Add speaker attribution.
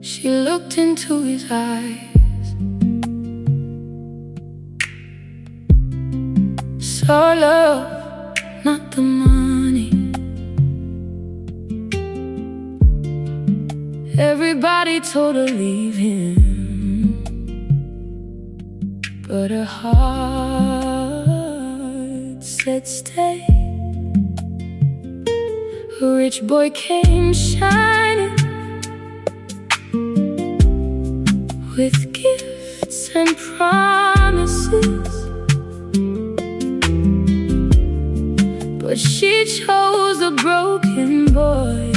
Speaker 1: She looked into his eyes. Saw love, not the money. Everybody told her leave him, but her heart said stay. A rich boy came shining with gifts and promises, but she chose a broken boy